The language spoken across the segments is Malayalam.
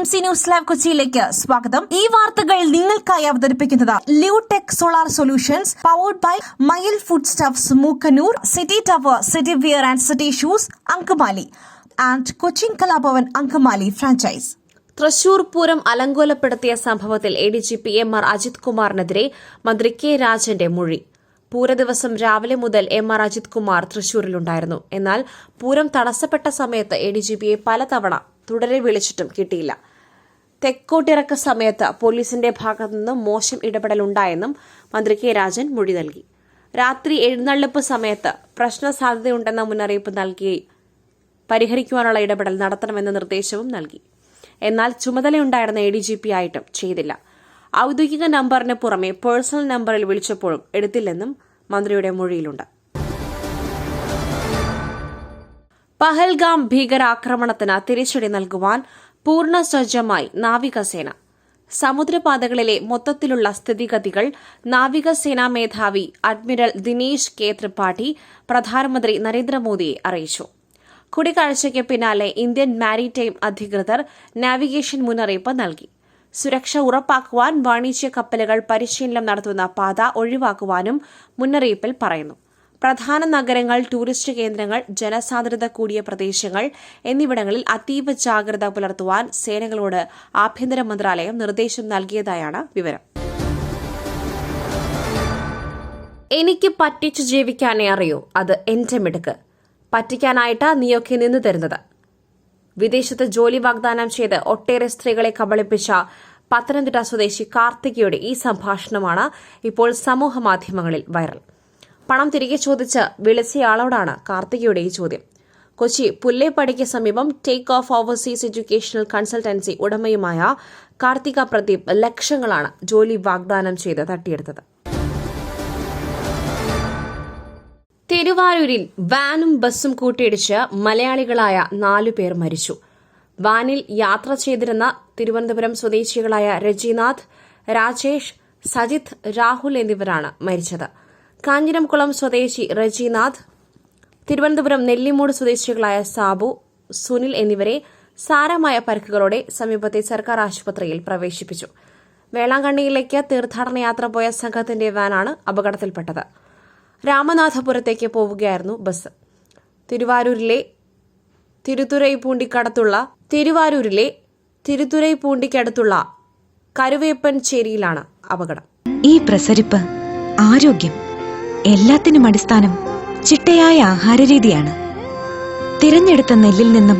MC ന്യൂസ് ലൈവ് കൊച്ചിയിലേക്ക് സ്വാഗതം. ഈ വാർത്തകൾ നിങ്ങൾക്കായി അവതരിപ്പിക്കുന്നത് Leotech solar solutions, powered by Mayil food stuffs, Mookkannoor, city tower, city wear and city shoes, Angamaly and Cochin Kalabhavan Angamaly franchise. Thrissur Pooram അലങ്കോലപ്പെടുത്തിയ സംഭവത്തിൽ ADGP MR അജിത് കുമാറിനെതിരെ മന്ത്രി K രാജന്റെ മൊഴി. പൂരദിവസം രാവിലെ മുതൽ MR അജിത് കുമാർ തൃശൂരിലുണ്ടായിരുന്നു. എന്നാൽ പൂരം തടസ്സപ്പെട്ട സമയത്ത് ADGPയെ പലതവണ തുടരെ വിളിച്ചിട്ടും കിട്ടിയില്ല. തെക്കോട്ടിറക്ക സമയത്ത് പോലീസിന്റെ ഭാഗത്തുനിന്ന് മോശം ഇടപെടലുണ്ടായെന്നും മന്ത്രി K രാജൻ മൊഴി നൽകി. രാത്രി എഴുന്നള്ളിപ്പ് സമയത്ത് പ്രശ്ന സാധ്യതയുണ്ടെന്ന മുന്നറിയിപ്പ് നൽകി പരിഹരിക്കുവാനുള്ള ഇടപെടൽ നടത്തണമെന്ന നിർദ്ദേശവും നൽകി. എന്നാൽ ചുമതലയുണ്ടായിരുന്ന ADGP ആയിട്ടും ചെയ്തില്ല. ഔദ്യോഗിക നമ്പറിന് പുറമെ പേഴ്സണൽ നമ്പറിൽ വിളിച്ചപ്പോഴും എടുത്തില്ലെന്നും മന്ത്രിയുടെ മൊഴിയിലുണ്ട്. പഹൽഗാം ഭീകരാക്രമണത്തിന് തിരിച്ചടി നൽകുവാൻ പൂർണ്ണ സജ്ജമായി നാവികസേന. സമുദ്രപാതകളിലെ മൊത്തത്തിലുള്ള സ്ഥിതിഗതികൾ നാവികസേനാ മേധാവി അഡ്മിറൽ ദിനേശ് K ത്രിപാഠി പ്രധാനമന്ത്രി നരേന്ദ്രമോദിയെ അറിയിച്ചു. കൂടിക്കാഴ്ചയ്ക്ക് പിന്നാലെ ഇന്ത്യൻ മാരിടൈം അധികൃതർ നാവിഗേഷൻ മുന്നറിയിപ്പ് നൽകി. സുരക്ഷ ഉറപ്പാക്കുവാൻ വാണിജ്യ കപ്പലുകൾ പരിശീലനം നടത്തുന്ന പാത ഒഴിവാക്കുവാനും മുന്നറിയിപ്പിൽ പറയുന്നു. പ്രധാന നഗരങ്ങൾ, ടൂറിസ്റ്റ് കേന്ദ്രങ്ങൾ, ജനസാന്ദ്രത കൂടിയ പ്രദേശങ്ങൾ എന്നിവിടങ്ങളിൽ അതീവ ജാഗ്രത പുലർത്തുവാൻ സേനകളോട് ആഭ്യന്തര മന്ത്രാലയം നിർദ്ദേശം നൽകിയതായാണ് വിവരം. എനിക്ക് പറ്റിച്ചു ജീവിക്കാനേ അറിയൂ, അത് എന്റെ മിടുക്ക്. പറ്റിക്കാനായിട്ട് നീയൊക്കെ നിന്നു തരുന്നത്. വിദേശത്ത് ജോലി വാഗ്ദാനം ചെയ്ത് ഒട്ടേറെ സ്ത്രീകളെ കബളിപ്പിച്ച പത്തനംതിട്ട സ്വദേശി കാർത്തികയുടെ ഈ സംഭാഷണമാണ് ഇപ്പോൾ സമൂഹമാധ്യമങ്ങളിൽ വൈറൽ. പണം തിരികെ ചോദിച്ച് വിളിച്ചയാളോടാണ് കാർത്തികയുടെ ഈ ചോദ്യം. കൊച്ചി പുല്ലേപ്പടിക്ക് സമീപം take off overseas educational consultancy ഉടമയുമായ കാർത്തിക പ്രദീപ് ലക്ഷങ്ങളാണ് ജോലി വാഗ്ദാനം ചെയ്ത് തട്ടിയെടുത്തത്. തിരുവാരൂരിൽ വാനും ബസും കൂട്ടിയിടിച്ച് മലയാളികളായ 4 പേർ മരിച്ചു. വാനിൽ യാത്ര ചെയ്തിരുന്ന തിരുവനന്തപുരം സ്വദേശികളായ രജിനാഥ്, രാജേഷ്, സജിത്ത്, രാഹുൽ എന്നിവരാണ് മരിച്ചത്. കാഞ്ഞിരംകുളം സ്വദേശി രജിനാഥ്, തിരുവനന്തപുരം നെല്ലിമൂട് സ്വദേശികളായ സാബു, സുനിൽ എന്നിവരെ സാരമായ പരിക്കുകളോടെ സമീപത്തെ സർക്കാർ ആശുപത്രിയിൽ പ്രവേശിപ്പിച്ചു. വേളാങ്കണ്ണിയിലേക്ക് തീർത്ഥാടന യാത്ര പോയ സംഘത്തിന്റെ വാനാണ് അപകടത്തിൽപ്പെട്ടത്. രാമനാഥപുരത്തേക്ക് പോവുകയായിരുന്നു ബസ്. തിരുവാരൂരിലെ തിരുത്തുരൈപ്പൂണ്ടിക്കടുത്തുള്ള കരുവേപ്പൻചേരിയിലാണ് അപകടം. ഈ പ്രസരിപ്പ്, ആരോഗ്യം, എല്ലാത്തിനും അടിസ്ഥാനം ചിട്ടയായ ആഹാരരീതിയാണ്. തിരഞ്ഞെടുത്ത നെല്ലിൽ നിന്നും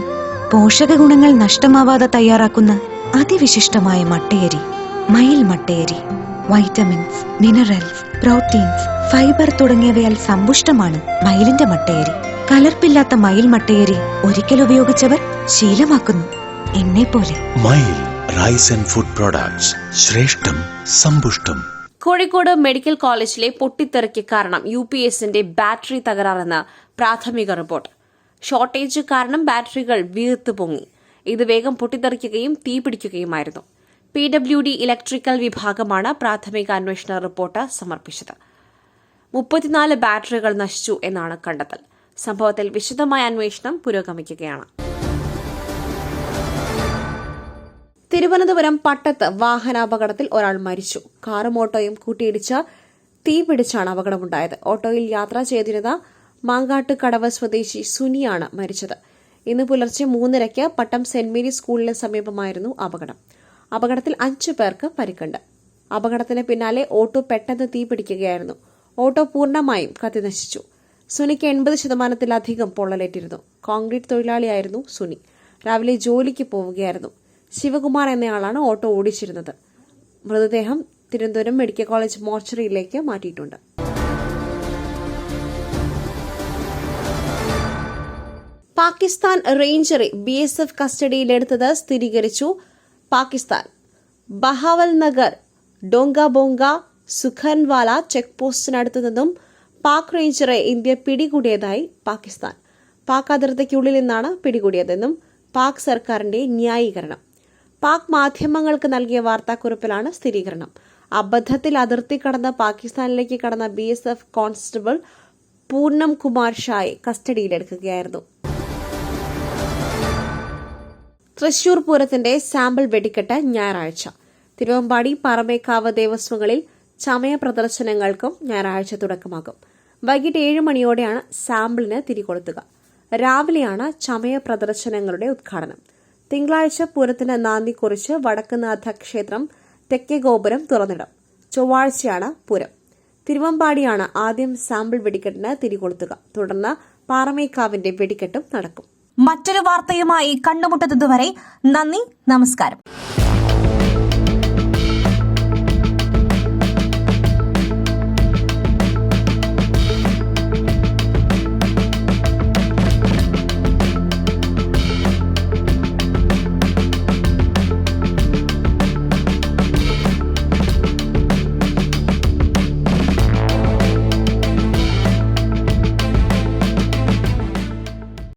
പോഷക ഗുണങ്ങൾ നഷ്ടമാവാതെ തയ്യാറാക്കുന്ന അതിവിശിഷ്ടമായ മട്ടയരി, മയിൽ മട്ടയരി. വൈറ്റമിൻസ്, മിനറൽസ്, പ്രോട്ടീൻസ്, ഫൈബർ തുടങ്ങിയവയാൽ സമ്പുഷ്ടമാണ് മയിലിന്റെ മട്ടയരി. കലർപ്പില്ലാത്ത മയിൽ മട്ടയരി ഒരിക്കൽ ഉപയോഗിച്ചവർ ശീലമാക്കുന്നു, എന്നെപ്പോലെ. മയിൽ റൈസ് ആൻഡ് ഫുഡ് പ്രോഡക്ട്സ്, ശ്രേഷ്ഠം സമ്പുഷ്ടം. കോഴിക്കോട് മെഡിക്കൽ കോളേജിലെ പൊട്ടിത്തെറിക്ക് കാരണം UPSന്റെ ബാറ്ററി തകരാറെന്ന് പ്രാഥമിക റിപ്പോർട്ട്. ഷോർട്ടേജ് കാരണം ബാറ്ററികൾ വീർത്ത് പൊങ്ങി. ഇത് വേഗം പൊട്ടിത്തെറിക്കുകയും തീപിടിക്കുകയുമായിരുന്നു. PWD ഇലക്ട്രിക്കൽ വിഭാഗമാണ് പ്രാഥമിക അന്വേഷണ റിപ്പോർട്ട് സമർപ്പിച്ചത്. 34 ബാറ്ററികൾ നശിച്ചു എന്നാണ് കണ്ടെത്തൽ. സംഭവത്തിൽ വിശദമായ അന്വേഷണം പുരോഗമിക്കുകയാണ്. തിരുവനന്തപുരം പട്ടത്ത് വാഹനാപകടത്തിൽ ഒരാൾ മരിച്ചു. കാറും ഓട്ടോയും കൂട്ടിയിടിച്ച് തീപിടിച്ചാണ് അപകടമുണ്ടായത്. ഓട്ടോയിൽ യാത്ര ചെയ്തിരുന്ന മാങ്കാട്ടുകടവ് സ്വദേശി സുനിയാണ് മരിച്ചത്. ഇന്ന് പുലർച്ചെ 3:30 പട്ടം സെന്റ് മേരീസ് സ്കൂളിന് സമീപമായിരുന്നു അപകടം. അപകടത്തിൽ 5 പേർക്ക് പരിക്കുണ്ട്. അപകടത്തിന് പിന്നാലെ ഓട്ടോ പെട്ടെന്ന് തീപിടിക്കുകയായിരുന്നു. ഓട്ടോ പൂർണ്ണമായും കത്തിനശിച്ചു. സുനിക്ക് 80% പൊള്ളലേറ്റിരുന്നു. കോൺക്രീറ്റ് തൊഴിലാളിയായിരുന്നു സുനി. രാവിലെ ജോലിക്ക് പോവുകയായിരുന്നു. ശിവകുമാർ എന്നയാളാണ് ഓട്ടോ ഓടിച്ചിരുന്നത്. മൃതദേഹം തിരുവനന്തപുരം മെഡിക്കൽ കോളേജ് മോർച്ചറിയിലേക്ക് മാറ്റിയിട്ടുണ്ട്. പാകിസ്ഥാൻ റേഞ്ചറെ BSF കസ്റ്റഡിയിലെടുത്തത് സ്ഥിരീകരിച്ചു. പാകിസ്ഥാൻ ബഹാവൽ നഗർ, ഡോങ്കാബോങ്ക, സുഖൻവാല ചെക്ക് പോസ്റ്റിനടുത്തു നിന്നും പാക് റേഞ്ചറെ ഇന്ത്യ പിടികൂടിയതായി പാകിസ്ഥാൻ. പാക് അതിർത്തിക്കുള്ളിൽ നിന്നാണ് പിടികൂടിയതെന്നും പാക് സർക്കാരിന്റെ ന്യായീകരണം. പാക് മാധ്യമങ്ങൾക്ക് നൽകിയ വാർത്താക്കുറിപ്പിലാണ് സ്ഥിരീകരണം. അബദ്ധത്തിൽ അതിർത്തി കടന്ന് പാകിസ്ഥാനിലേക്ക് കടന്ന BSF കോൺസ്റ്റബിൾ പൂർണം കുമാർ ഷായെ കസ്റ്റഡിയിലെടുക്കുകയായിരുന്നു. തൃശൂർ പൂരത്തിന്റെ സാമ്പിൾ വെടിക്കെട്ട് ഞായറാഴ്ച. തിരുവമ്പാടി പാറമേക്കാവ് ദേവസ്വങ്ങളിൽ ചമയ പ്രദർശനങ്ങൾക്കും ഞായറാഴ്ച തുടക്കമാകും. വൈകിട്ട് 7 മണിയോടെയാണ് സാമ്പിളിന് തിരികൊളുത്തുക. രാവിലെയാണ് ചമയ പ്രദർശനങ്ങളുടെ ഉദ്ഘാടനം. തിങ്കളാഴ്ച പൂരത്തിന് നാന്ദി കുറിച്ച് വടക്കുന്നാഥ ക്ഷേത്രം തെക്കേ ഗോപുരം തുറന്നിടും. ചൊവ്വാഴ്ചയാണ് പൂരം. തിരുവമ്പാടിയാണ് ആദ്യം സാമ്പിൾ വെടിക്കെട്ടിന് തിരികൊളുത്തുക. തുടർന്ന് പാറമേക്കാവിന്റെ വെടിക്കെട്ടും നടക്കും. മറ്റൊരു വാർത്തയുമായി കണ്ടുമുട്ടുന്നതുവരെ നന്ദി, നമസ്കാരം.